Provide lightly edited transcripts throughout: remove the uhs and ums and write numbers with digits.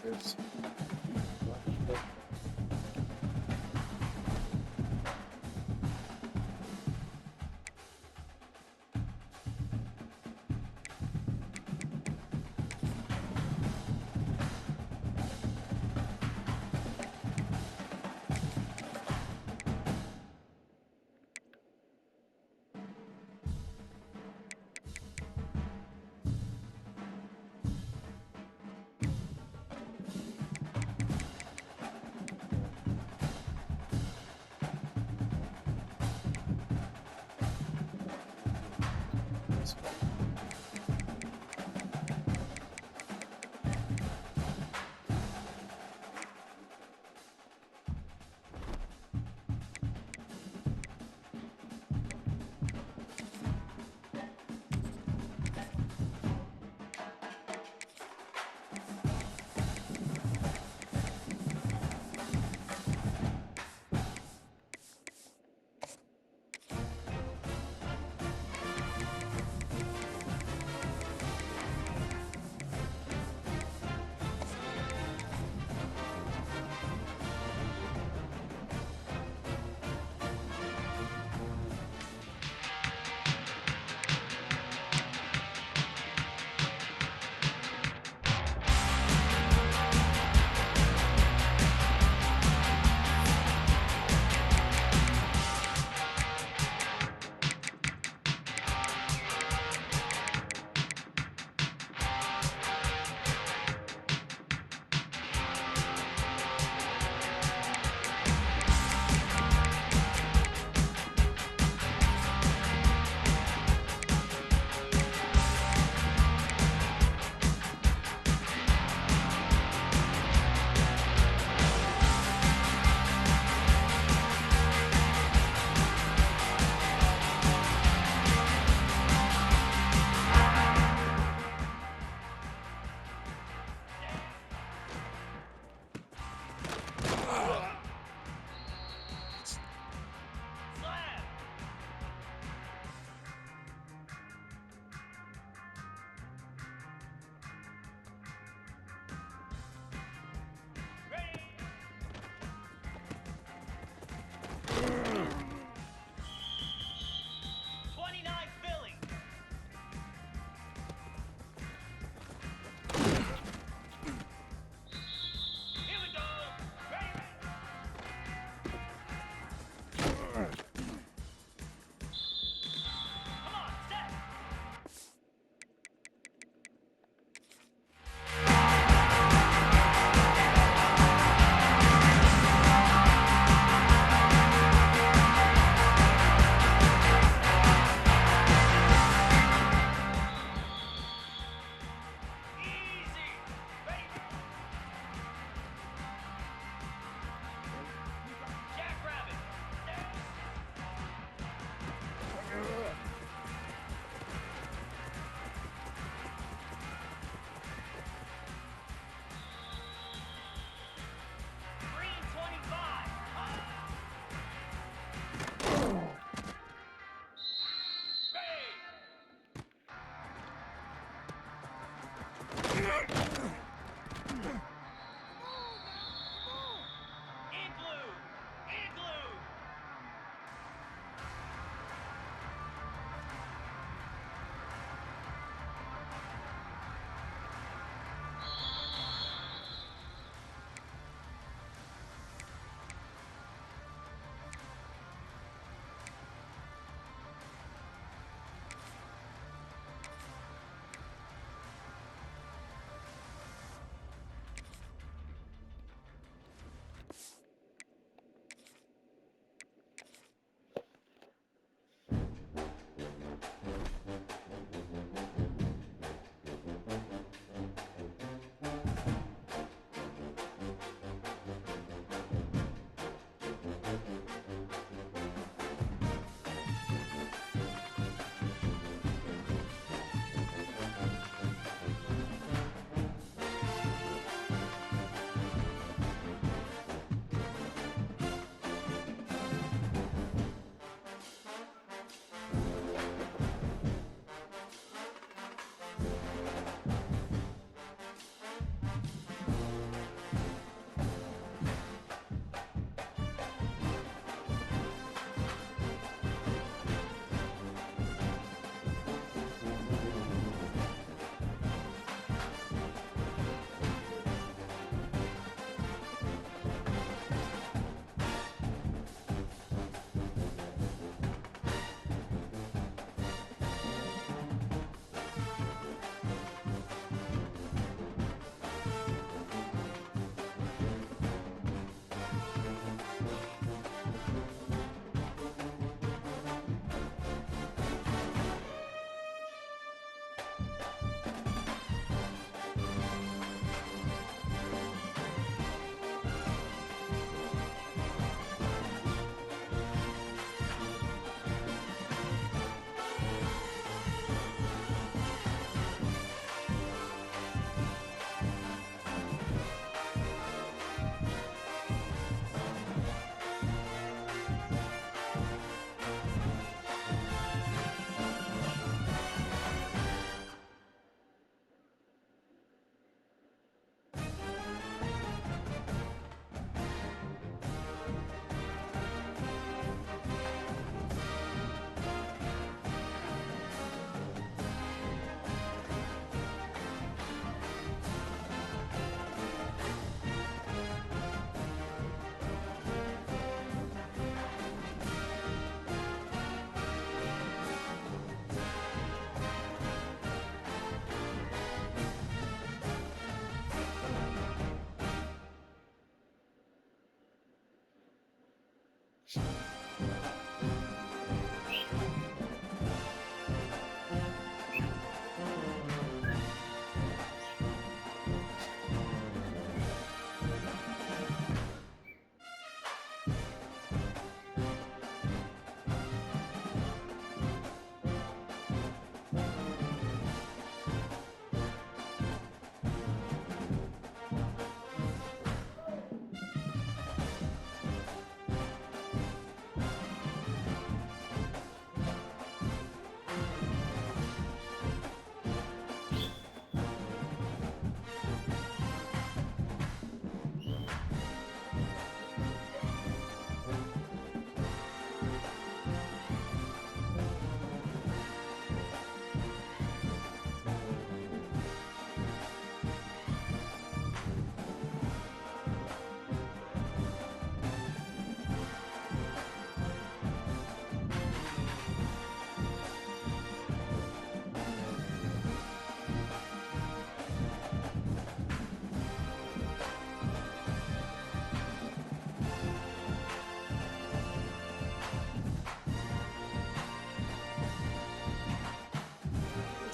It's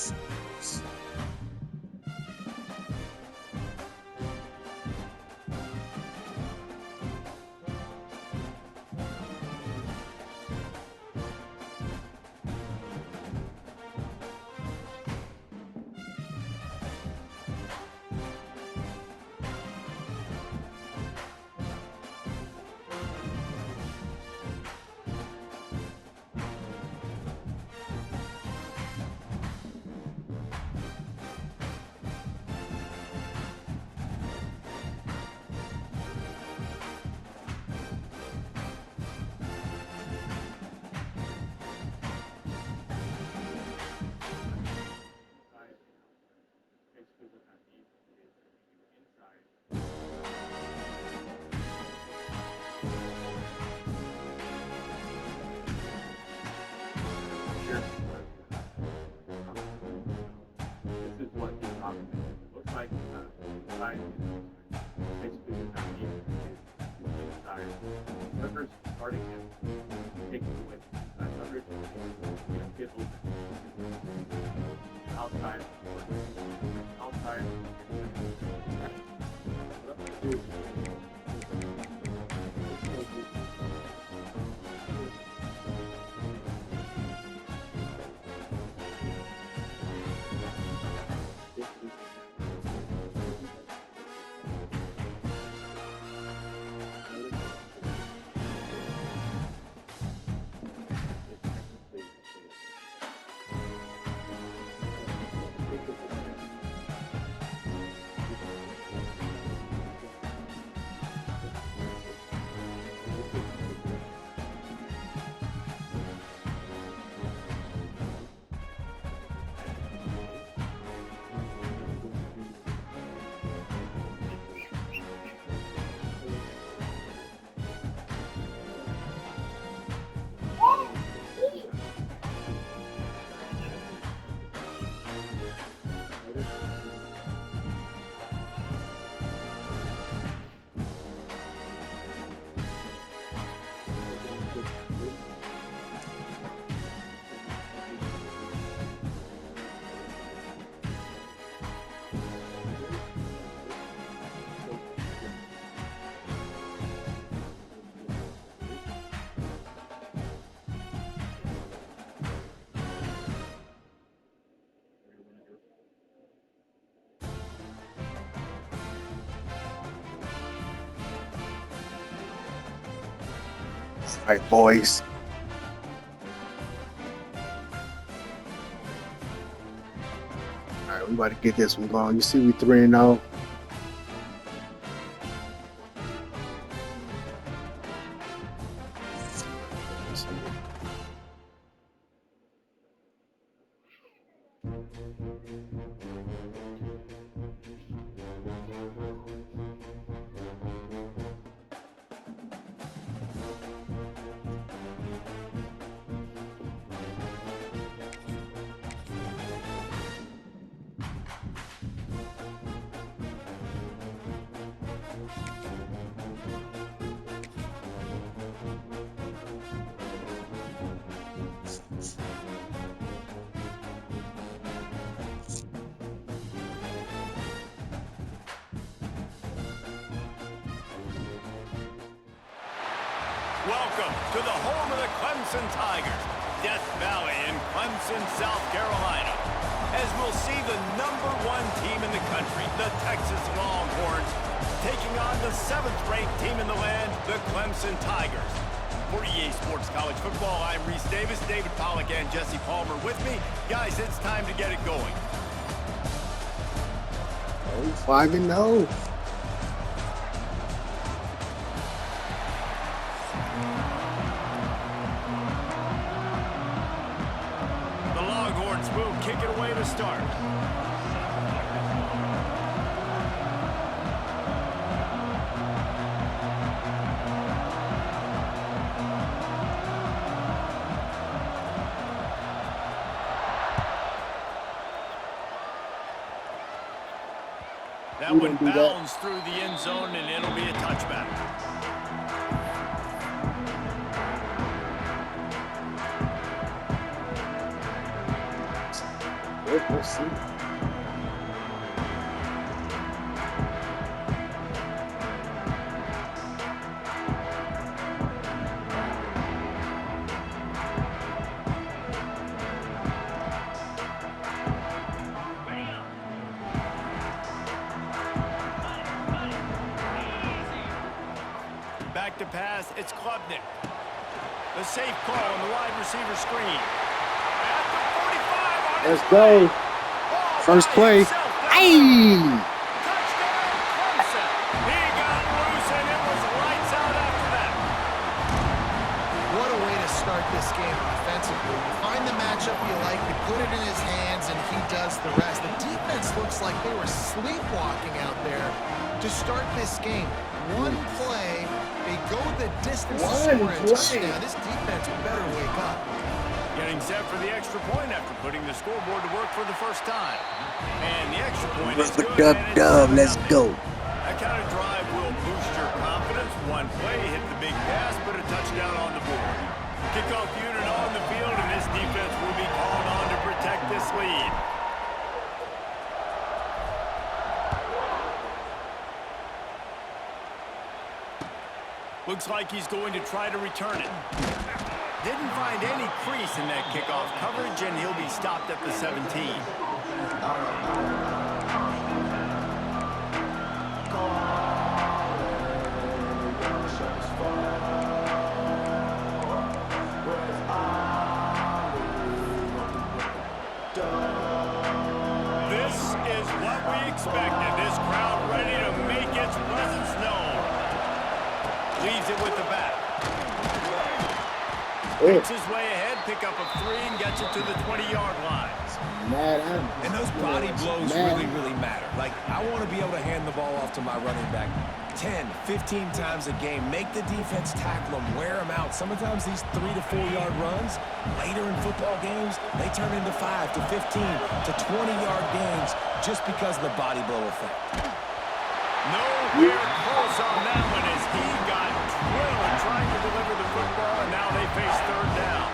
This is what the document looks like inside. Basically, the foundation is inside. Suckers starting and taking away suckers get open. Outside, outside. What I'm going to do is All right, boys. All right, we about to get this one going. You see, we 3-0. Welcome to the home of the Clemson Tigers, Death Valley in Clemson, South Carolina. As we'll see the #1 team in the country, the Texas Longhorns, taking on the 7th-ranked team in the land, the Clemson Tigers. For EA Sports College Football, I'm Reese Davis, David Pollack, and Jesse Palmer with me. Guys, it's time to get it going. 5-0. The Longhorns will kick it away to start. That one bounds through the end zone, and it'll be a touchback. good. We'll see. Back to pass, it's Klubnik. The safe call on the wide receiver screen. At the 45 on Let's his go. way. Ball First by play. himself down the Hey! field. Touchdown, Clemson. He got loose, and it was lights out after that. What a way to start this game offensively. You find the matchup you like, you put it in his hands, and he does the rest. The defense looks like they were sleepwalking out there to start this game. One play, they go the distance to score a touchdown. This defense better wake up. Getting set for the extra point after putting the scoreboard to work for the first time. And the extra point is good. And it's Let's 7-0. go. That kind of drive will boost your confidence. One play, hit the big pass, put a touchdown on the board. Kickoff unit on the field, and this defense will be called on to protect this lead. Looks like he's going to try to return it. Didn't find any crease in that kickoff coverage, and he'll be stopped at the 17. This is what we expected. This crowd ready to make its presence known. Leaves it with the back. Makes his way ahead, pick up a 3, and gets it to the 20-yard line. And those body blows really matter. Like, I want to be able to hand the ball off to my running back 10, 15 times a game. Make the defense tackle them, wear them out. Sometimes these 3 to 4 yard runs, later in football games, they turn into 5 to 15 to 20-yard gains just because of the body blow effect. Nowhere close on that one as he got drilled trying to deliver the football, and now they face third down.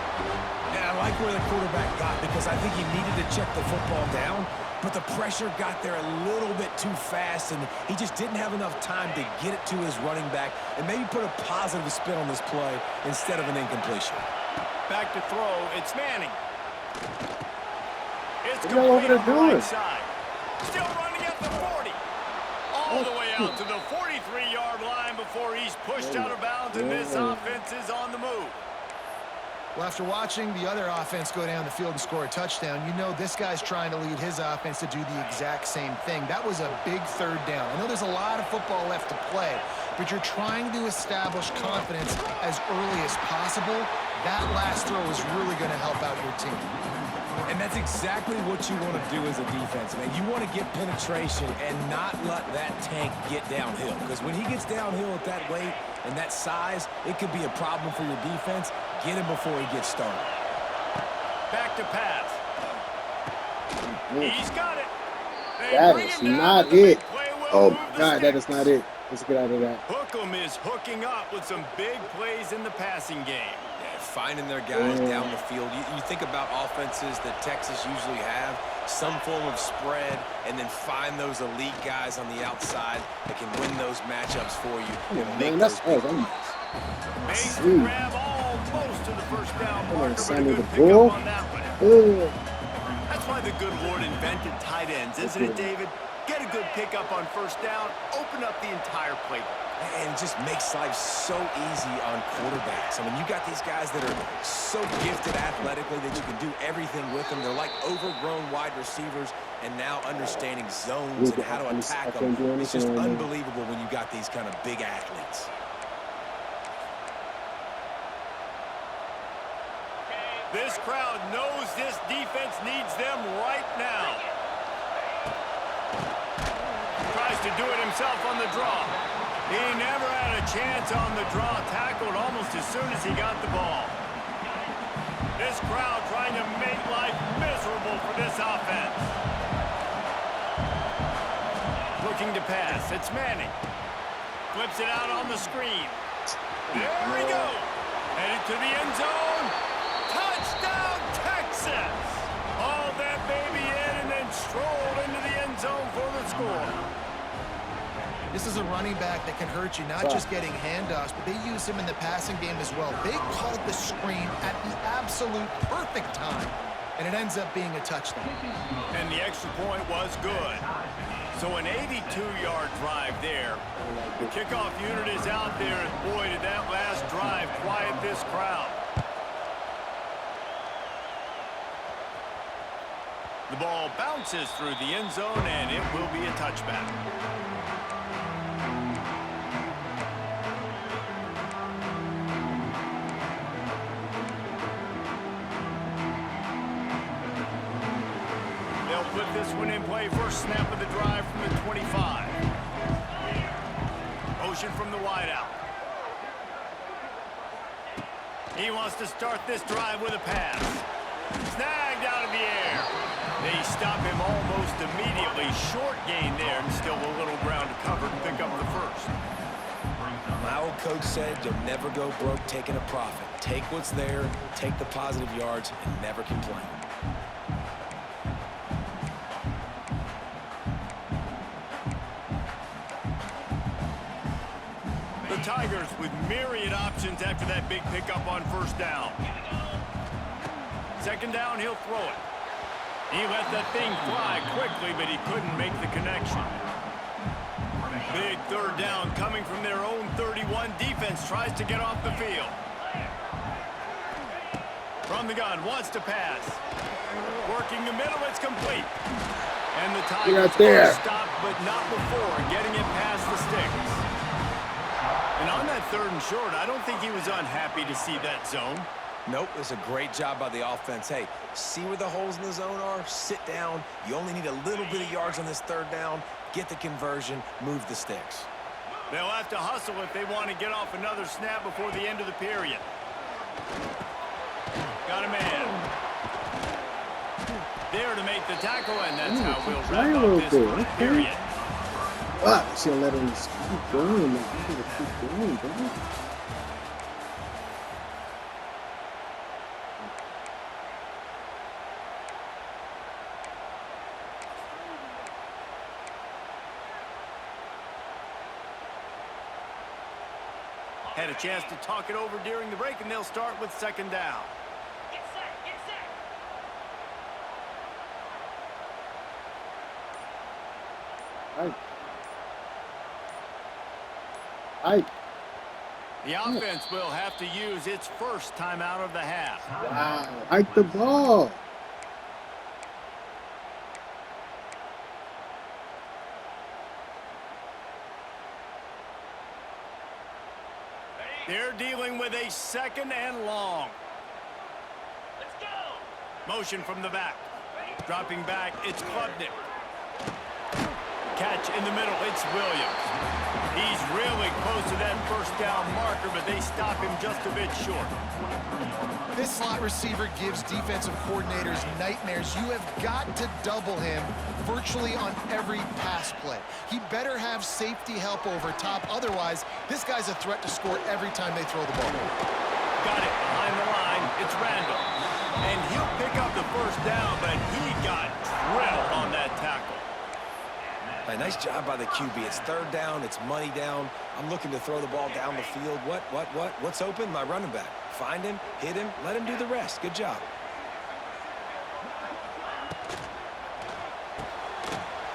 And I like where the quarterback got because I think he needed to check the football down, but the pressure got there a little bit too fast, and he just didn't have enough time to get it to his running back and maybe put a positive spin on this play instead of an incompletion. Back to throw, it's Manning. It's What are complete y'all on the doing? right side. Still running at the 40. All the way out to the 43-yard line before he's pushed out of bounds, and this offense is on the move. Well, after watching the other offense go down the field and score a touchdown, you know this guy's trying to lead his offense to do the exact same thing. That was a big third down. I know there's a lot of football left to play, but you're trying to establish confidence as early as possible. That last throw is really going to help out your team. And that's exactly what you want to do as a defense, man. You want to get penetration and not let that tank get downhill. Because when he gets downhill at that weight and that size, it could be a problem for your defense. Get him before he gets started. Back to pass. He's got it. They That bring is him down, not but the big it. play will Oh move my the God, that is sticks. not it. Let's get out of that. Hookem is hooking up with some big plays in the passing game. Yeah, finding their guys down the field. You think about offenses that Texas usually have, some form of spread, and then find those elite guys on the outside that can win those matchups for you and make Man, those that's big us. plays. Makes the Sweet. grab almost to the first down Come on, marker, but a Sammy good the pickup Bull. on that one. Ugh. That's why the good Lord invented tight ends, isn't it, David? Get a good pickup on first down, open up the entire playbook. And it just makes life so easy on quarterbacks. I mean, you got these guys that are so gifted athletically that you can do everything with them. They're like overgrown wide receivers, and now understanding zones and how to attack them. It's just unbelievable when you got these kind of big athletes. This crowd knows this defense needs them right now. Tries to do it himself on the draw. He never had a chance on the draw, tackled almost as soon as he got the ball. This crowd trying to make life miserable for this offense. Looking to pass, it's Manning. Flips it out on the screen. There we go. Headed to the end zone. Touchdown, Texas! Haul that baby in, and score. This is a running back that can hurt you, not just getting handoffs, but they use him in the passing game as well. They called the screen at the absolute perfect time, and it ends up being a touchdown. And the extra point was good. So an 82-yard drive there. The kickoff unit is out there, and boy, did that last drive quiet this crowd. The ball bounces through the end zone, and it will be a touchback. Put this one in play. First snap of the drive from the 25. Motion from the wideout. He wants to start this drive with a pass. Snagged out of the air. They stop him almost immediately. Short gain there, and still a little ground to cover to pick up the first. My old coach said you'll never go broke taking a profit. Take what's there, take the positive yards, and never complain. Tigers with myriad options after that big pickup on first down. Second down, he'll throw it. He let that thing fly quickly, but he couldn't make the connection. Big third down coming from their own 31. Defense tries to get off the field. From the gun, wants to pass. Working the middle, it's complete. And the Tigers are stopped, but not before getting it past the sticks. And on that third and short, I don't think he was unhappy to see that zone. Nope, it's a great job by the offense. Hey, see where the holes in the zone are? Sit down. You only need a little bit of yards on this third down. Get the conversion, move the sticks. They'll have to hustle if they want to get off another snap before the end of the period. Got a man. There to make the tackle, and that's how we'll wrap up this first period. Fuck, should let him keep going, man. I gotta keep going, bro. Had a chance to talk it over during the break, and they'll start with second down. Get set, get set. The offense will have to use its first timeout of the half. Wow, hike the ball. They're dealing with a second and long. Let's go. Motion from the back. Dropping back, it's Klubnik. Catch in the middle, it's Williams. He's really close to that first down marker, but they stop him just a bit short. This slot receiver gives defensive coordinators nightmares. You have got to double him virtually on every pass play. He better have safety help over top. Otherwise, this guy's a threat to score every time they throw the ball. Got it behind the line. It's Randall. And he'll pick up the first down, but he got drilled on that tackle. A nice job by the QB. It's third down. It's money down. I'm looking to throw the ball down the field. What's open? My running back. Find him, hit him, let him do the rest. Good job.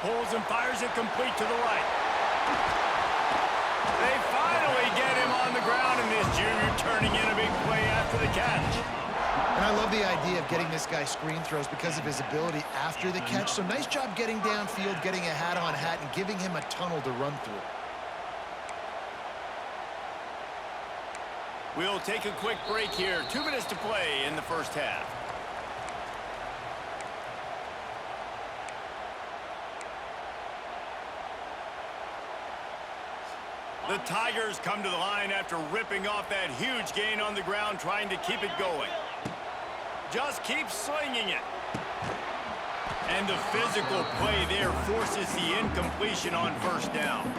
Pulls and fires it complete to the right. They finally get him on the ground, and this junior turning in a big play after the catch. And I love the idea of getting this guy screen throws because of his ability after the catch. So nice job getting downfield, getting a hat-on-hat, and giving him a tunnel to run through. We'll take a quick break here. 2 minutes to play in the first half. The Tigers come to the line after ripping off that huge gain on the ground, trying to keep it going. Just keep slinging it. And the physical play there forces the incompletion on first down.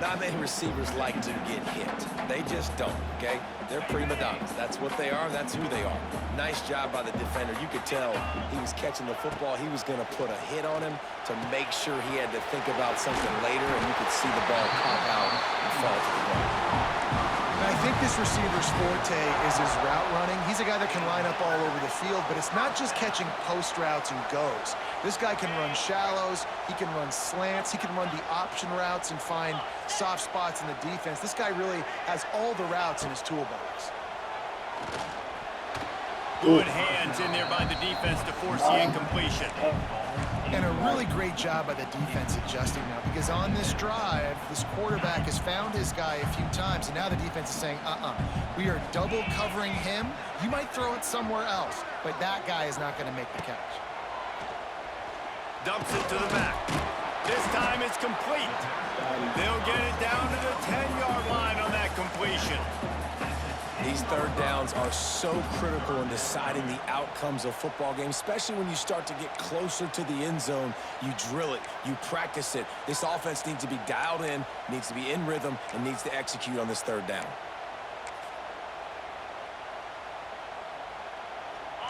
Not many receivers like to get hit. They just don't, okay? They're prima donnas. That's what they are. That's who they are. Nice job by the defender. You could tell he was catching the football. He was going to put a hit on him to make sure he had to think about something later, and you could see the ball pop out and fall to the ground. And I think this receiver's forte is his route running. He's a guy that can line up all over the field, but it's not just catching post routes and goes. This guy can run shallows, he can run slants, he can run the option routes and find soft spots in the defense. This guy really has all the routes in his toolbox. Good hands in there by the defense to force the incompletion. And a really great job by the defense adjusting now, because on this drive, this quarterback has found his guy a few times, and now the defense is saying, we are double covering him. You might throw it somewhere else, but that guy is not going to make the catch. Dumps it to the back. This time it's complete. They'll get it down to the 10-yard line on that completion. These third downs are so critical in deciding the outcomes of football games, especially when you start to get closer to the end zone. You drill it, you practice it. This offense needs to be dialed in, needs to be in rhythm, and needs to execute on this third down.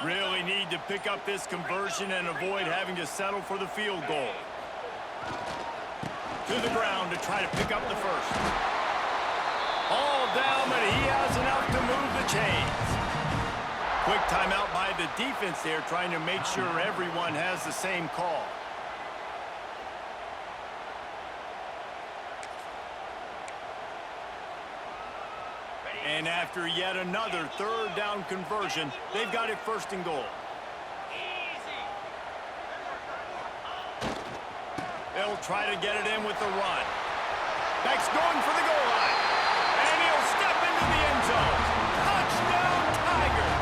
Really need to pick up this conversion and avoid having to settle for the field goal. To the ground to try to pick up the first. All down, but he has enough to move the chains. Quick timeout by the defense there, trying to make sure everyone has the same call. And after yet another third down conversion, they've got it first and goal. They'll try to get it in with the run. Beck's going for the goal line. And he'll step into the end zone. Touchdown, Tigers!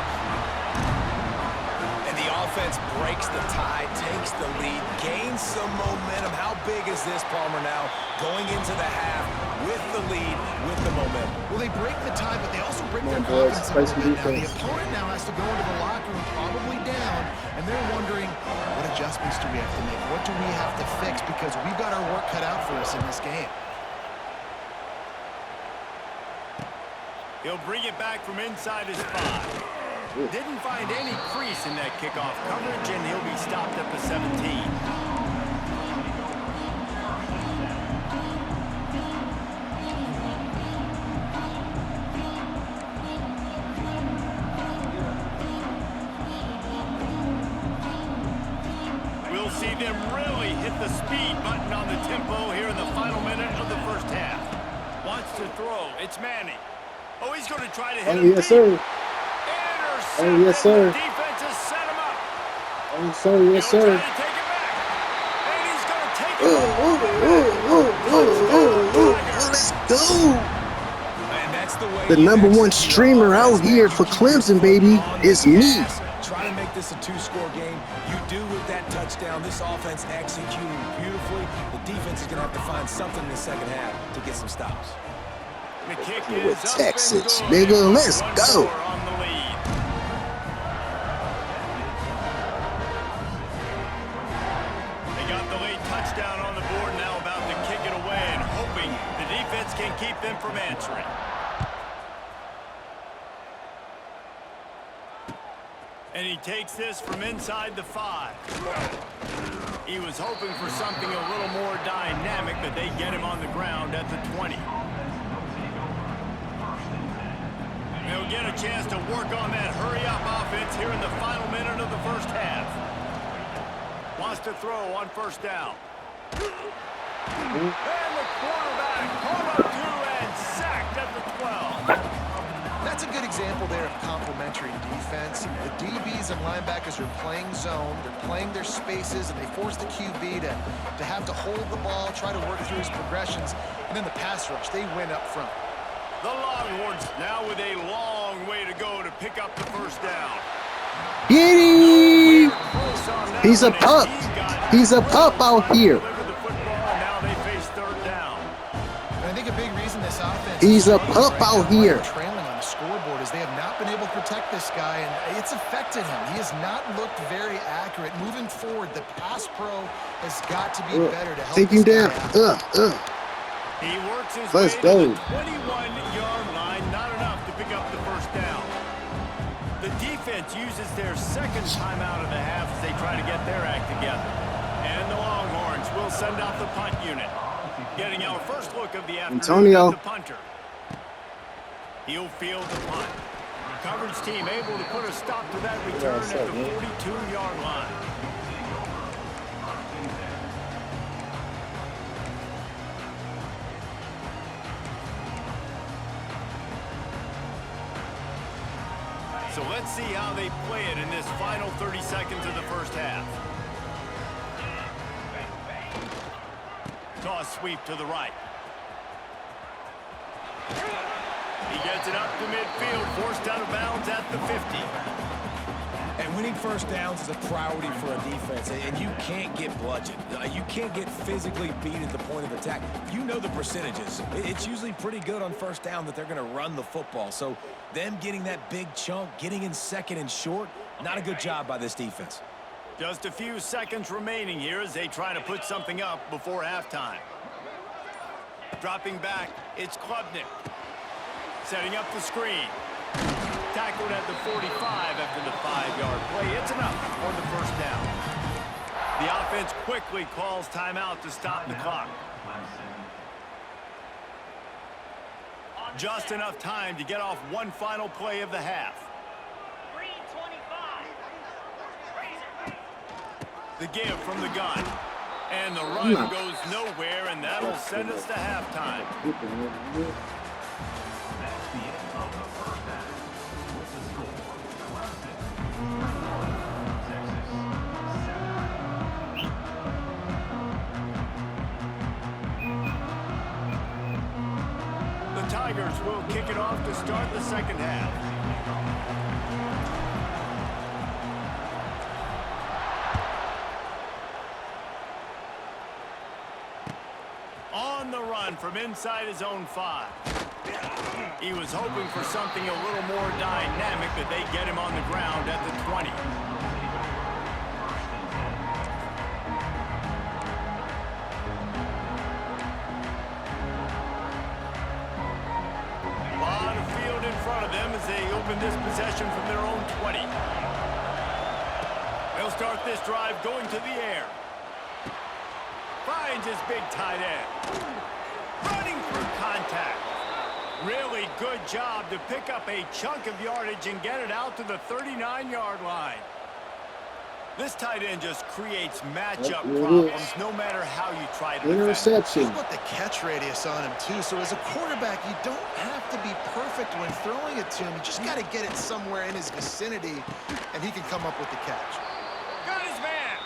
And the offense breaks the tie, takes the lead, gains some momentum. How big is this, Palmer, now? Going into the half with the lead, with the momentum. Well, they break the tie, but they also break their boys, confidence a spicy little bit now. The defense. opponent now has to go into the locker room probably down, and they're wondering, what adjustments do we have to make? What do we have to fix? Because we've got our work cut out for us in this game. He'll bring it back from inside his 5. Didn't find any crease in that kickoff coverage, and he'll be stopped at the 17. We'll see them really hit the speed button on the tempo here in the final minute of the first half. Wants to throw. It's Manning. Oh, he's going to try to hit him. Yes, sir. Intercepted. Oh, yes, sir. The defense has set him up. Oh, sir, yes, He'll sir. try to take it back. And he's going to take it Let's go. And that's the way The number one streamer out here for Clemson, baby, is me. Try to make this a 2-score game. You do with that touchdown. This offense executing beautifully. The defense is going to have to find something in the second half to get some stops. The kick With is up Texas, and good. nigga, let's One go. score on the lead. They got the late touchdown on the board, now about to kick it away and hoping the defense can keep them from answering. And he takes this from inside the 5. He was hoping for something a little more dynamic, but they get him on the ground at the 20. They'll get a chance to work on that hurry-up offense here in the final minute of the first half. Wants to throw on first down. And the quarterback caught up to and sacked at the 12. That's a good example there of complementary defense. The DBs and linebackers are playing zone, they're playing their spaces, and they force the QB to have to hold the ball, try to work through his progressions, and then the pass rush, they win up front. The Longhorns now with a long way to go to pick up the first down. Get him! Close on that He's a one, and pup. He's a pup out here. Delivered the football, now they face third down. And I think a big reason this offense He's is a struggling pup right out now, here. trailing on the scoreboard, is they have not been able to protect this guy, and it's affected him. He has not looked very accurate. Moving forward, the pass pro has got to be better to help Take him this down. guy out. He works his Let's way go. to the 21-yard line, not enough to pick up the first down. The defense uses their second timeout of the half as they try to get their act together. And the Longhorns will send out the punt unit. Getting our first look of the afternoon Antonio. at the punter. He'll field the punt. Coverage team able to put a stop to that return at the 42-yard line. So let's see how they play it in this final 30 seconds of the first half. Toss sweep to the right. He gets it up to midfield, forced out of bounds at the 50. And winning first downs is a priority for a defense, and you can't get bludgeoned. You can't get physically beat at the point of attack. You know the percentages. It's usually pretty good on first down that they're going to run the football. So them getting that big chunk, getting in second and short, not a good job by this defense. Just a few seconds remaining here as they try to put something up before halftime. Dropping back, it's Klubnik. Setting up the screen. Tackled at the 45 after the 5-yard play. It's enough for the first down. The offense quickly calls timeout to stop the clock. Just enough time to get off one final play of the half. 3:25. The give from the gun. And the run goes nowhere, and that'll send us to halftime. The Tigers will kick it off to start the second half. On the run from inside his own 5. He was hoping for something a little more dynamic, but they get him on the ground at the 20. A lot of field in front of them as they open this possession from their own 20. They'll start this drive going to the air. Finds his big tight end. Running through contact. Really good job to pick up a chunk of yardage and get it out to the 39-yard line. This tight end just creates matchup problems no matter how you try to defend. Interception. How about the catch radius on him, too? So as a quarterback, you don't have to be perfect when throwing it to him. You just got to get it somewhere in his vicinity, and he can come up with the catch. Got his man.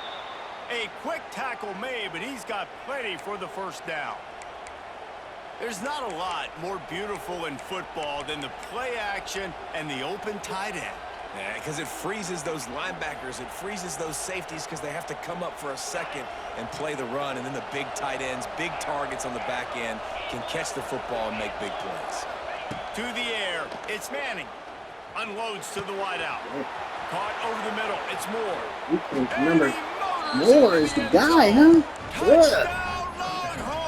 A quick tackle made, but he's got plenty for the first down. There's not a lot more beautiful in football than the play action and the open tight end. Yeah, because it freezes those linebackers. It freezes those safeties because they have to come up for a second and play the run. And then the big tight ends, big targets on the back end can catch the football and make big plays. To the air, it's Manning. Unloads to the wideout. Caught over the middle, it's Moore. Remember, Moore is the guy, huh? Yeah. Touchdown, Longhorns!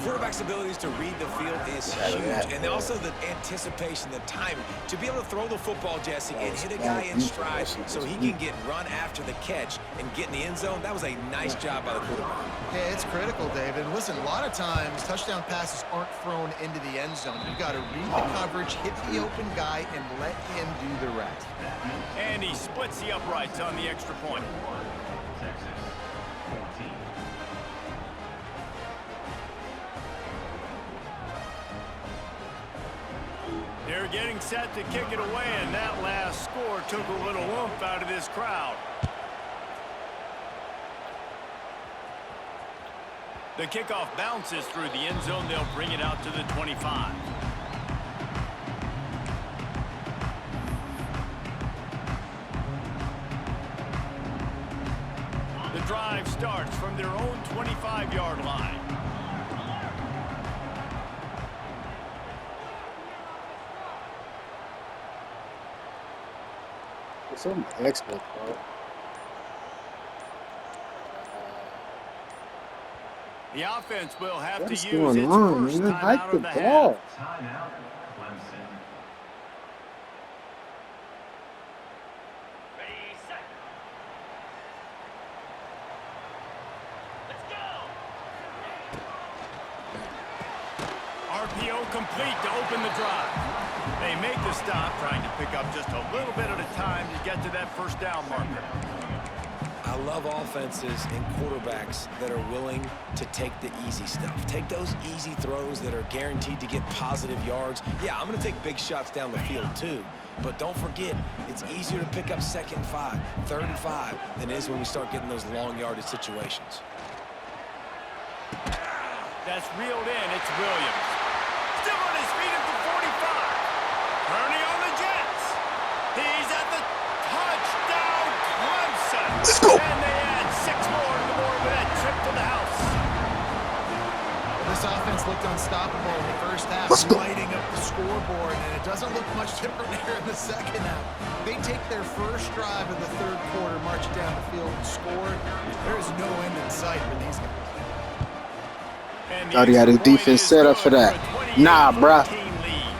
Quarterback's abilities to read the field is huge, and also the anticipation, the timing. To be able to throw the football, Jesse, and hit a guy in stride so he can get run after the catch and get in the end zone, that was a nice job by the quarterback. Yeah, it's critical, David. And listen, a lot of times, touchdown passes aren't thrown into the end zone. You've got to read the coverage, hit the open guy, and let him do the rest. And he splits the uprights on the extra point. They're getting set to kick it away, and that last score took a little oomph out of this crowd. The kickoff bounces through the end zone. They'll bring it out to the 25. The drive starts from their own 25-yard line. some expert, bro. The offense will have What to is use going its on, first man? timeout Hike the of the half. ball. Timeout, Clemson. Ready, set. Let's go. RPO complete to open the drive. They make the stop, trying to pick up just a little bit at a time to get to that first down marker. I love offenses and quarterbacks that are willing to take the easy stuff. Take those easy throws that are guaranteed to get positive yards. Yeah, I'm going to take big shots down the field too. But don't forget, it's easier to pick up 2nd and 5, 3rd and 5 than it is when we start getting those long yardage situations. That's reeled in. It's Williams. Still on his feet at the 45. Turning on the Jets. He's at the touchdown, Clemson. Let's go. And they add 6 more to the board with that trip to the house. This offense looked unstoppable in the first half, Let's go. lighting up the scoreboard, and it doesn't look much different here in the second half. They take their first drive of the third quarter, march down the field, and score. There's no end in sight for these guys. And the Thought he had his extra point defense is set up good for that. a Nah, 28-14 bruh. lead.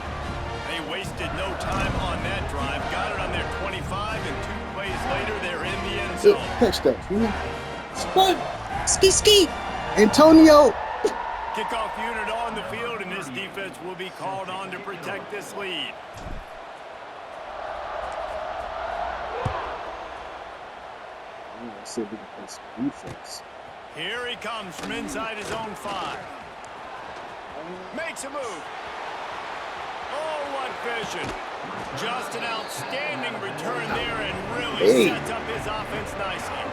They wasted no time on that drive. Got it on their 25, and 2 plays later, they're in the end zone. Touchdown. Spud. Ski ski. Antonio. Kickoff unit on the field, and this defense will be called on to protect this lead. Let's see if we can play some defense. Here he comes from inside his own 5. Makes a move. Oh, what vision. Just an outstanding return there and really sets up his offense nicely.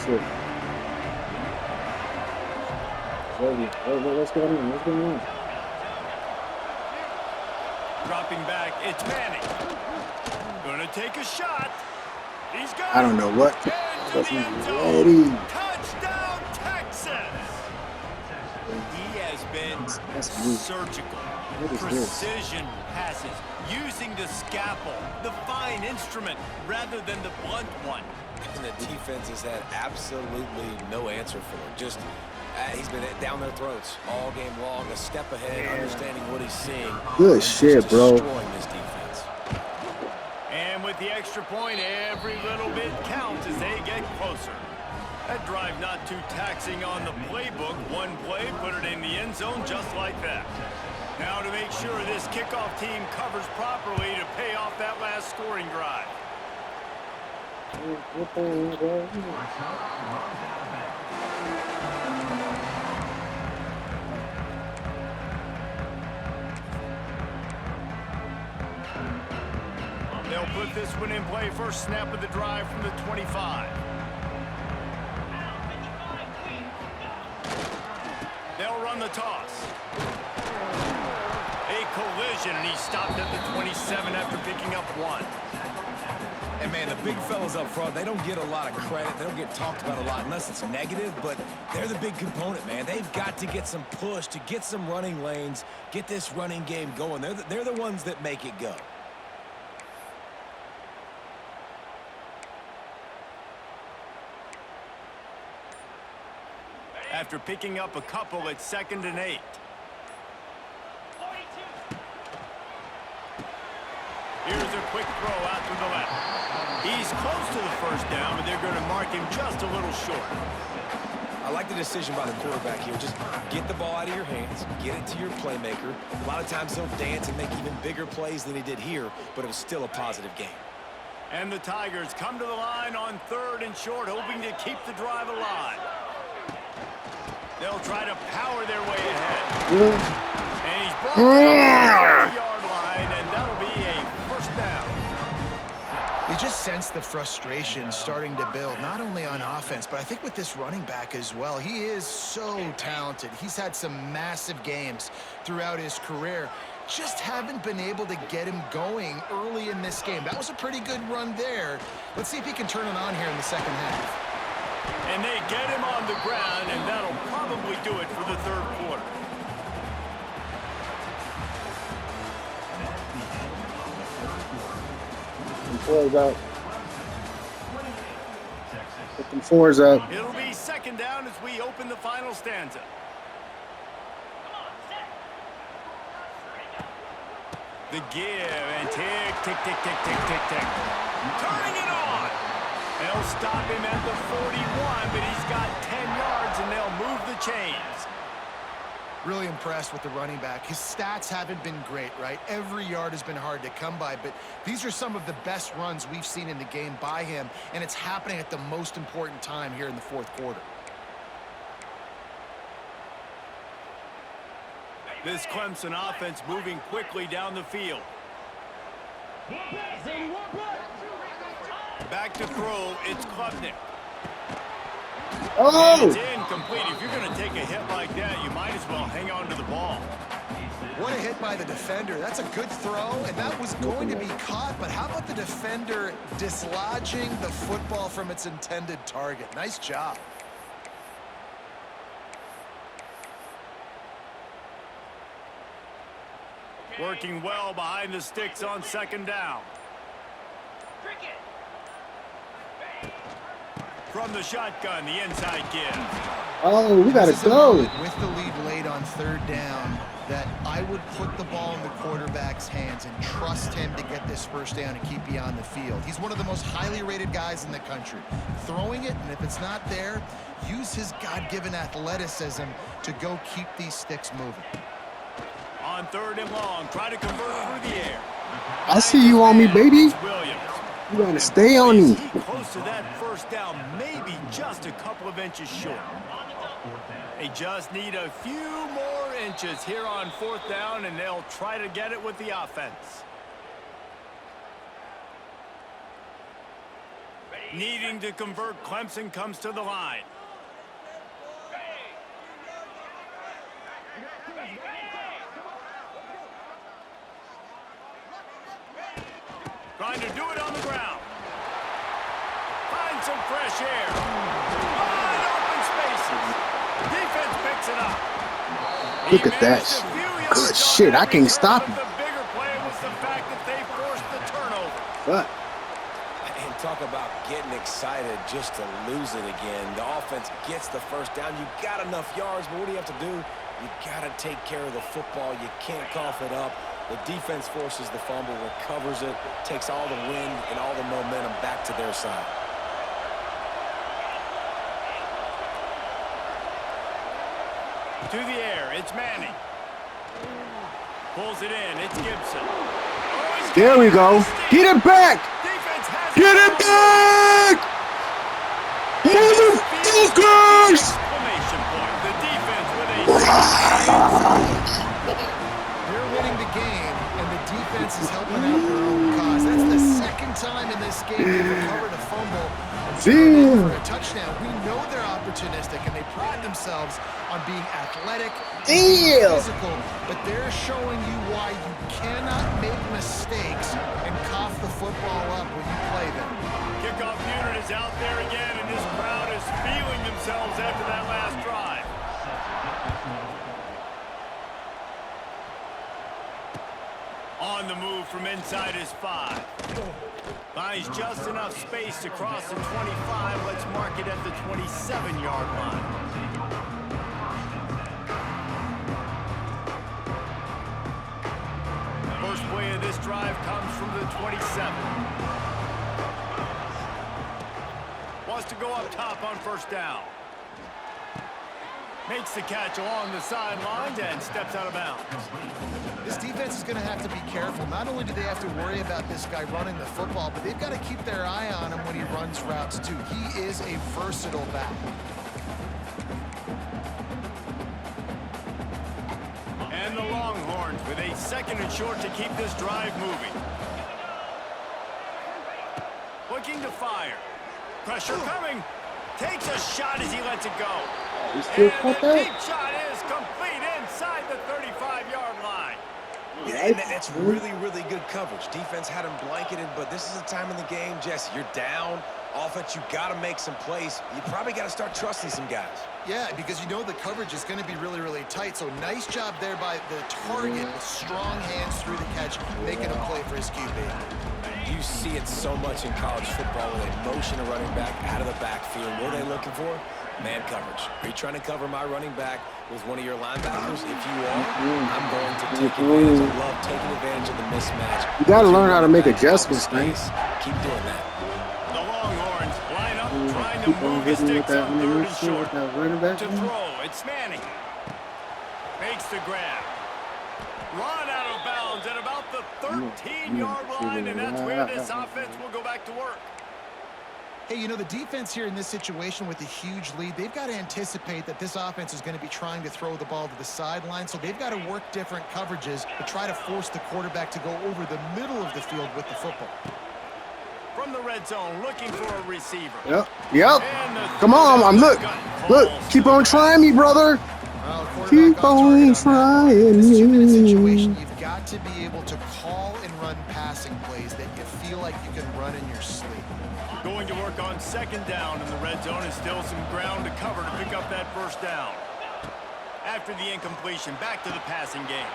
Shit. What's going on? What's going on? Dropping back, it's Manning. Gonna take a shot. He's got I don't know what. into the end zone. Ready. Touchdown, Texas! He has been That's me. surgical. What is this? Precision passes, using the scalpel, the fine instrument, rather than the blunt one. And the defense has had absolutely no answer for it. Just, he's been down their throats all game long, a step ahead, understanding what he's seeing. Good and shit, just bro. destroying this defense. And with the extra point, every little bit counts as they get closer. That drive not too taxing on the playbook. One play, put it in the end zone just like that. Now to make sure this kickoff team covers properly to pay off that last scoring drive. They'll put this one in play. First snap of the drive from the 25. They'll run the toss. A collision, and he stopped at the 27 after picking up 1. And, man, the big fellas up front, they don't get a lot of credit. They don't get talked about a lot unless it's negative, but they're the big component, man. They've got to get some push, to get some running lanes, get this running game going. They're the ones that make it go. After picking up a couple at 2nd and 8. 42. Here's a quick throw out to the left. He's close to the first down, but they're going to mark him just a little short. I like the decision by the quarterback here. Just get the ball out of your hands, get it to your playmaker. A lot of times he'll dance and make even bigger plays than he did here, but it was still a positive game. And the Tigers come to the line on 3rd and short, hoping to keep the drive alive. They'll try to power their way ahead. And he's brought down the 30-yard line, and that'll be a first down. You just sense the frustration starting to build, not only on offense, but I think with this running back as well. He is so talented. He's had some massive games throughout his career. just haven't been able to get him going early in this game. That was a pretty good run there. Let's see if he can turn it on here in the second half. And they get him on the ground, and that'll probably do it for the third quarter. Fours up. Put them fours up. It'll be second down as we open the final stanza. The give and tick, tick, tick, tick, tick, tick, tick. Turning it on. They'll stop him at the 41, but he's got 10 yards, and they'll move the chains. Really impressed with the running back. His stats haven't been great, right? Every yard has been hard to come by, but these are some of the best runs we've seen in the game by him, and it's happening at the most important time here in the fourth quarter. This Clemson offense moving quickly down the field. Back to throw, it's Klubnik. Oh! It's incomplete. If you're going to take a hit like that, you might as well hang on to the ball. What a hit by the defender. That's a good throw, and that was going to be caught, but how about the defender dislodging the football from its intended target? Nice job. Working well behind the sticks on second down. From the shotgun, the inside give. Oh, we gotta This is a go. moment with the lead late on third down that I would put the ball in the quarterback's hands and trust him to get this first down and keep you on the field. He's one of the most highly rated guys in the country. Throwing it, and if it's not there, use his God-given athleticism to go keep these sticks moving. On third and long, try to convert through the air. I see you on me, baby. Williams. You gotta stay on me. Is he close to that first down, maybe just a couple of inches short. They just need a few more inches here on fourth down, and they'll try to get it with the offense. Needing to convert, Clemson comes to the line. Trying to do it on the ground. Find some fresh air. Wide open spaces. Defense picks it up. Look at that. Good shit. I can't stop him. The bigger play was the fact that they forced the turnover. What? And talk about getting excited just to lose it again. The offense gets the first down. You got enough yards, but what do you have to do? You got to take care of the football. You can't cough it up. The defense forces the fumble, recovers it, takes all the wind and all the momentum back to their side. To the air, it's Manning. Pulls it in, it's Gibson. Oh, There we go. Get it back. Defense has Get it back. Motherfuckers. Exclamation point. The defense with a They're winning the game, and the defense is helping out their own cause. That's the second time in this game they've recovered a fumble and turned it for a touchdown. We know they're opportunistic, and they pride themselves on being athletic and being physical, but they're showing you why you cannot make mistakes and cough the football up when you play them. kickoff unit is out there again, and this crowd is feeling themselves after that last drive. On the move from inside his 5. Finds just enough space to cross the 25. Let's mark it at the 27-yard line. First play of this drive comes from the 27. Wants to go up top on first down. Makes the catch along the sidelines and steps out of bounds. This defense is going to have to be careful. Not only do they have to worry about this guy running the football, but they've got to keep their eye on him when he runs routes too. He is a versatile back. And the Longhorns with a second and short to keep this drive moving. Looking to fire. Pressure coming. Takes a shot as he lets it go. You still And caught the that? deep shot is complete inside the 35-yard line. And that's really, really good coverage. Defense had him blanketed, but this is a time in the game, Jesse, you're down. Offense, you got to make some plays. You probably got to start trusting some guys. Yeah, because you know the coverage is going to be really, really tight. So nice job there by the target with strong hands through the catch, making a play for his QB. You see it so much in college football where they motion a running back out of the backfield. What are they looking for? Man coverage. Are you trying to cover my running back with one of your linebackers? If you are, I'm going to take advantage. I love taking advantage of the mismatch. You got to learn how to make adjustments, man. Keep doing that. The Longhorns line up, trying to move the sticks on 3rd and short. To throw, it's Manning. Makes the grab. Run out of bounds at about the 13-yard line, and that's where this offense will go back to work. Hey, you know, the defense here in this situation with a huge lead, they've got to anticipate that this offense is going to be trying to throw the ball to the sideline, so they've got to work different coverages to try to force the quarterback to go over the middle of the field with the football. From the red zone, looking for a receiver. Yep. Come on, look, keep on trying me, brother. Keep on trying In this 2-minute me. situation, you've got to be able to call and run passing plays that you feel like you can run in your sleep. Going to work on 2nd down in the red zone, and still some ground to cover to pick up that 1st down. After the incompletion, back to the passing game.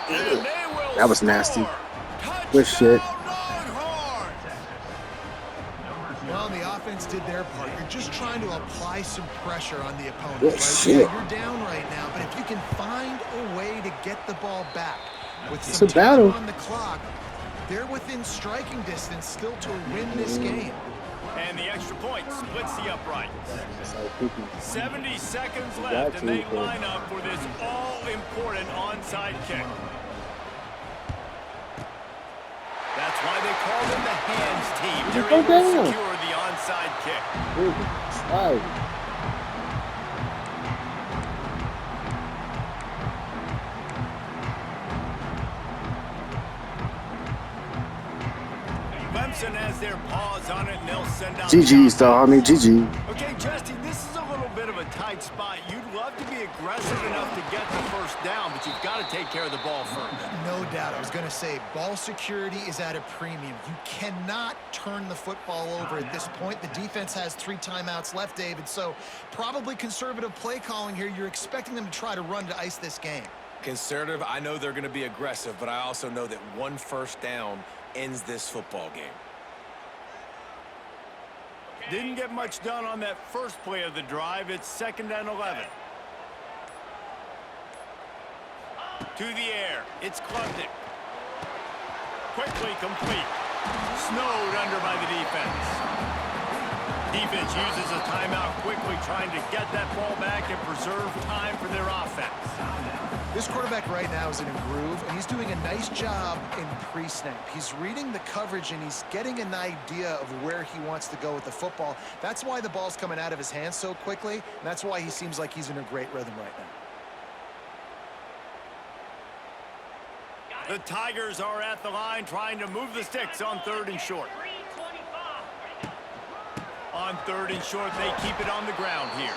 And they will That was nasty. score. Good shit. Longhorns! Well, the offense did their part. You're just trying to apply some pressure on the opponent, Good right? shit. Yeah, you're down right now, but if you can find a way to get the ball back with It's some a battle. time on the clock, they're within striking distance still to win this game. And the extra point splits the uprights. 70 seconds left, and they line up for this all-important onside kick. That's why they call them the hands team. They're able to secure the onside kick. Clemson has their paws on it, and they'll send out GG's, though. I mean, GG. Okay, Justin, this is a little bit of a tight spot. You'd love to be aggressive enough to get the 1st down, but you've got to take care of the ball first. No doubt. I was going to say, ball security is at a premium. You cannot turn the football over at this point. The defense has 3 timeouts left, David, so probably conservative play calling here. You're expecting them to try to run to ice this game. Conservative, I know they're going to be aggressive, but I also know that 1 1st down ends this football game. Didn't get much done on that first play of the drive. It's 2nd and 11. To the air. It's Klubnik. Quickly complete. Snowed under by the defense. Defense uses a timeout quickly, trying to get that ball back and preserve time for their offense. This quarterback right now is in a groove, and he's doing a nice job in pre-snap. He's reading the coverage, and he's getting an idea of where he wants to go with the football. That's why the ball's coming out of his hands so quickly, and that's why he seems like he's in a great rhythm right now. The Tigers are at the line, trying to move the sticks on 3rd and short. On 3rd and short, they keep it on the ground here.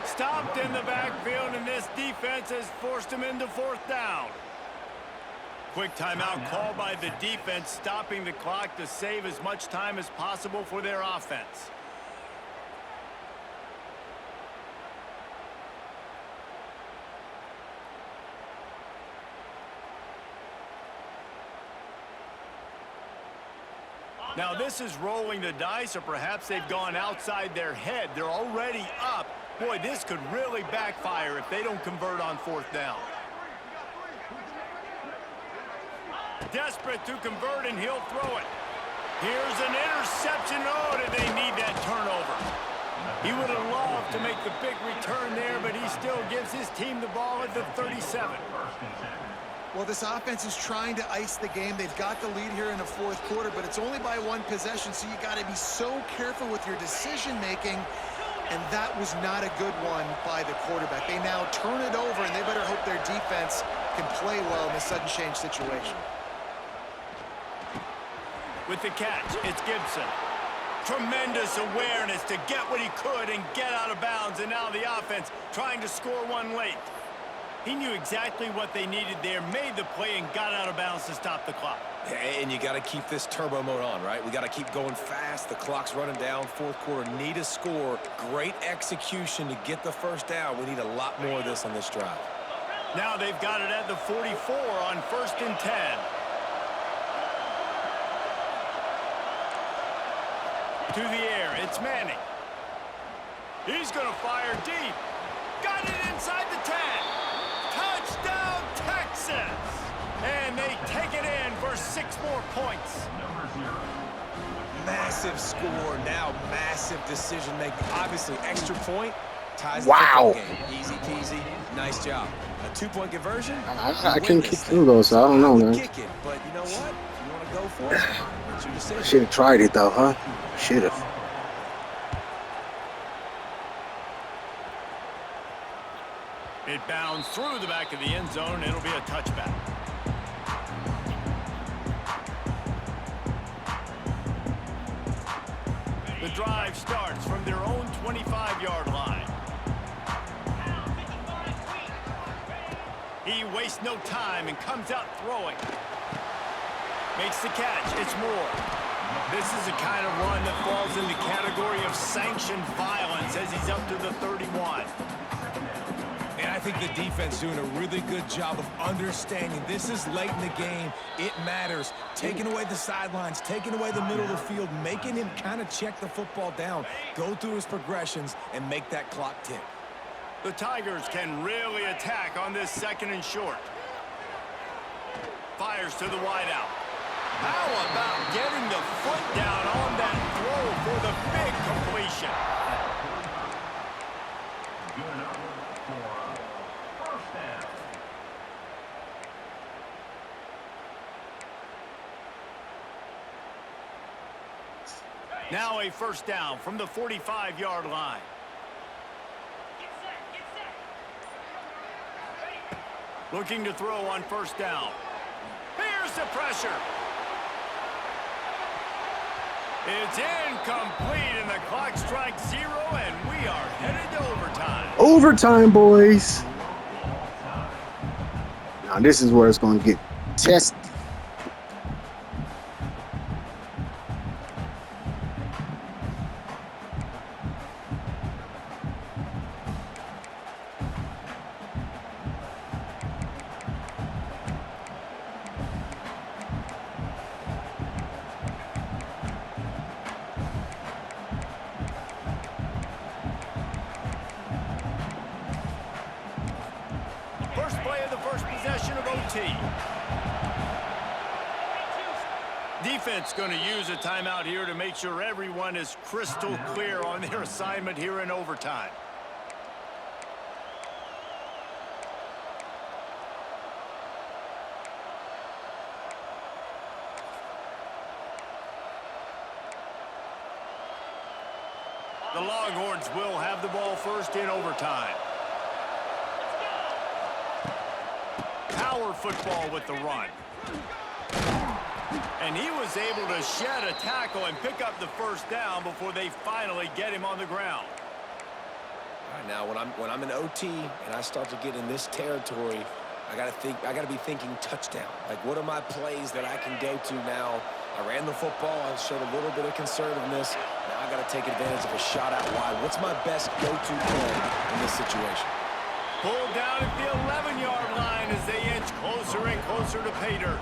Stopped in the backfield, and this defense has forced him into 4th down. Quick timeout called by the defense, stopping the clock to save as much time as possible for their offense. Now this is rolling the dice, or perhaps they've gone outside their head. They're already up. Boy, this could really backfire if they don't convert on 4th down. Desperate to convert, and he'll throw it. Here's an interception. Oh, did they need that turnover? He would have loved to make the big return there, but he still gives his team the ball at the 37. Well, this offense is trying to ice the game. They've got the lead here in the 4th quarter, but it's only by 1 possession, so you got to be so careful with your decision-making, and that was not a good one by the quarterback. They now turn it over, and they better hope their defense can play well in this sudden change situation. With the catch, it's Gibson. Tremendous awareness to get what he could and get out of bounds, and now the offense trying to score one late. He knew exactly what they needed there, made the play, and got out of bounds to stop the clock. And you got to keep this turbo mode on, right? We got to keep going fast. The clock's running down. Fourth quarter, need a score. Great execution to get the first down. We need a lot more of this on this drive. Now they've got it at the 44 on 1st and 10. To the air, it's Manning. He's going to fire deep. Got it inside the 10. Touchdown, Texas! And they take it in for 6 more points. Massive score, now massive decision making. Obviously, extra point ties the Wow. football game. Easy peasy, nice job. A 2-point conversion. I couldn't kick through those, so I don't know, man. Kick it, but you know what? If you want to go for it, it's your decision. Should have tried it though, huh? Should have. It bounds through the back of the end zone. It'll be a touchback. The drive starts from their own 25-yard line. He wastes no time and comes out throwing. Makes the catch. It's Moore. This is a kind of run that falls in the category of sanctioned violence as he's up to the 31. And I think the defense doing a really good job of understanding this is late in the game. It matters. Taking away the sidelines, taking away the middle of the field, making him kind of check the football down, go through his progressions, and make that clock tick. The Tigers can really attack on this 2nd and short. Fires to the wideout. How about getting the foot down on that throw for the big completion? Now a 1st down from the 45-yard line. Looking to throw on 1st down. Here's the pressure. It's incomplete, and the clock strikes 0, and we are headed to overtime. Overtime, boys. Now this is where it's going to get tested. First play of the first possession of OT. Defense going to use a timeout here to make sure everyone is crystal clear on their assignment here in overtime. The Longhorns will have the ball first in overtime. Power football with the run. And he was able to shed a tackle and pick up the 1st down before they finally get him on the ground. All right, now when I'm in OT and I start to get in this territory, I gotta be thinking touchdown. Like, what are my plays that I can go to now? I ran the football. I showed a little bit of conservativeness. Now I got to take advantage of a shot out wide. What's my best go-to play in this situation? Pulled down at the 11-yard line as they inch closer and closer to pay dirt.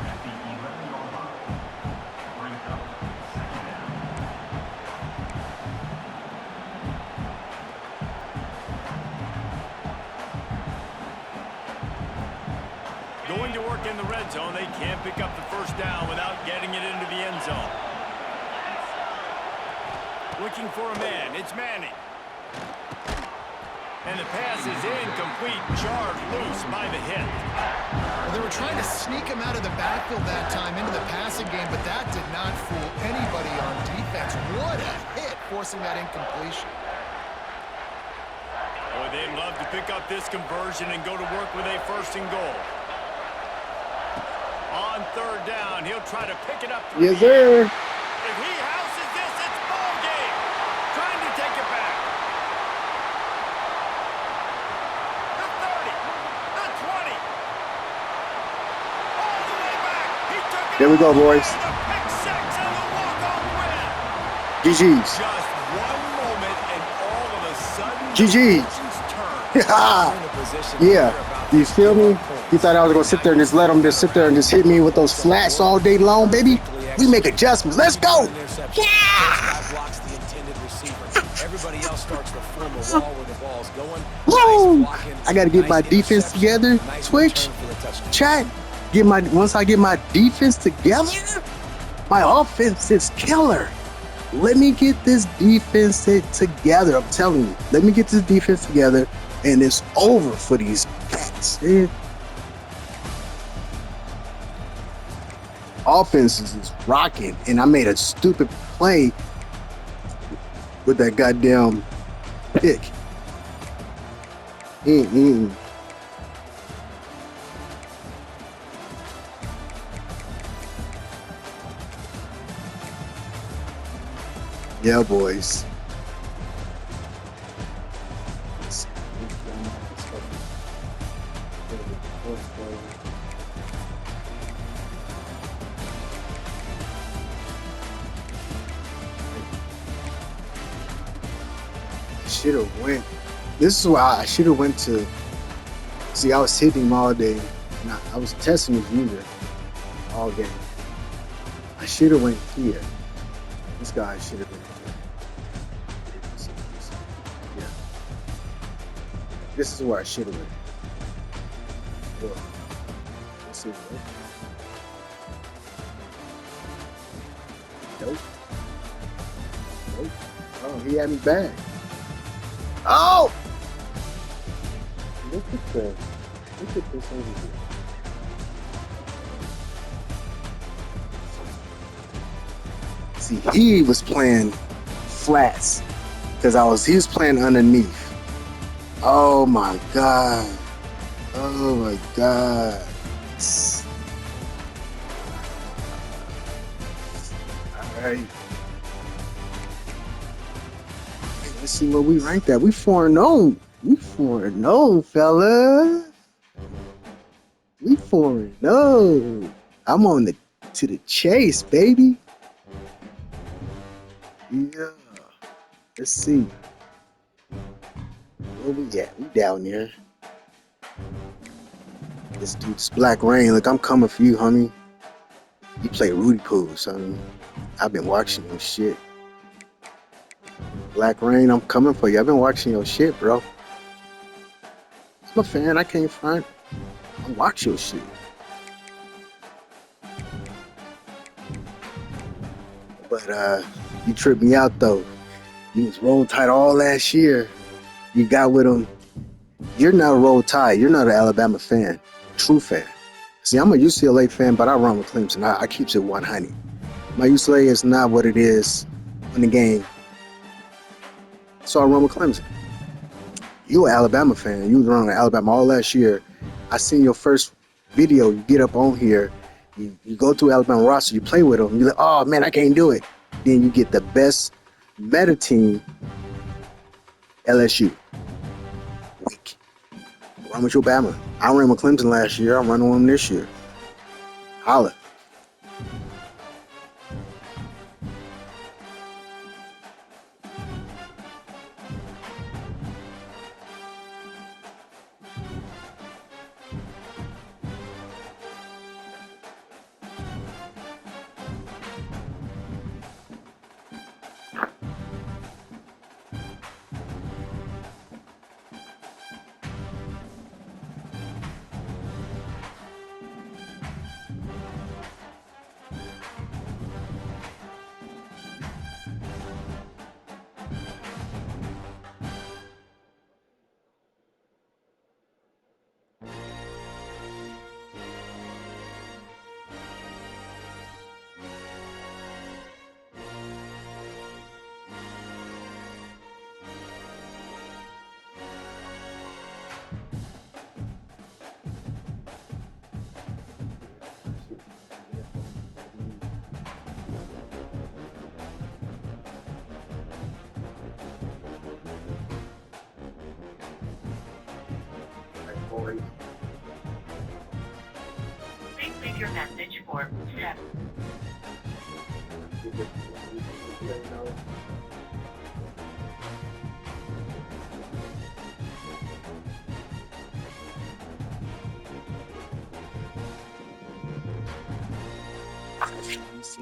Going to work in the red zone. They can't pick up the 1st down without getting it into the end zone. Looking for a man. It's Manning. And the pass is incomplete. Charged loose by the hit. Well, they were trying to sneak him out of the backfield that time into the passing game, but that did not fool anybody on defense. What a hit, forcing that incompletion. Boy, they'd love to pick up this conversion and go to work with a 1st and goal. On 3rd down, he'll try to pick it up. Yes, sir. If he houses this, it's ball game. Trying to take it back. The 30, the There we go, boys. The pick six and the walk-off win. GG's. Just one moment, and all of a sudden, GG's. fortunes turn. Yeah. You feel me? You thought I was gonna sit there and just let them just sit there and just hit me with those flats all day long, baby? We make adjustments. Let's go. Yeah. Blocks the intended receiver. Everybody else starts to form a wall where the ball's going. Woo! Nice blocking, I gotta get my nice defense together. interception, nice Twitch, return for the touchdown. chat. Once I get my defense together, my offense is killer. Let me get this defense together. I'm telling you. Let me get this defense together, and it's over for these cats. Yeah. Offense is rocking, and I made a stupid play with that goddamn pick. Yeah, boys. Should have went. This is why I should have went to. See, I was hitting him all day. And I was testing his user all game. I should have went here. This guy should have been here. Yeah. This is where I should have went. Look. Let's see. Nope. Nope. Oh, he had me back. Oh! Look at this over here. See, he was playing flats because he was playing underneath. Oh my god. Oh my god. Alright. Let's see where we ranked at. We 4-0. We 4-0, fella. We 4-0. I'm on to the chase, baby. Yeah. Let's see. Where we at? We down there. This dude's Black Rain. Look, I'm coming for you, homie. You play Rudy Poo, son. I've been watching your shit. Black Rain, I'm coming for you. I've been watching your shit, bro. I'm a fan. I can't front. I watch your shit. But you tripped me out though. You was Roll Tide all last year. You got with him. You're not a Roll Tide. You're not an Alabama fan. True fan. See, I'm a UCLA fan, but I run with Clemson. I keeps it 100. My UCLA is not what it is in the game. So I run with Clemson. You an Alabama fan. You was running Alabama all last year. I seen your first video. You get up on here. You go to Alabama roster. You play with them. You're like, oh, man, I can't do it. Then you get the best meta team, LSU. Weak. Run with your Bama. I ran with Clemson last year. I'm running with them this year. Holla. Please leave your message for You see,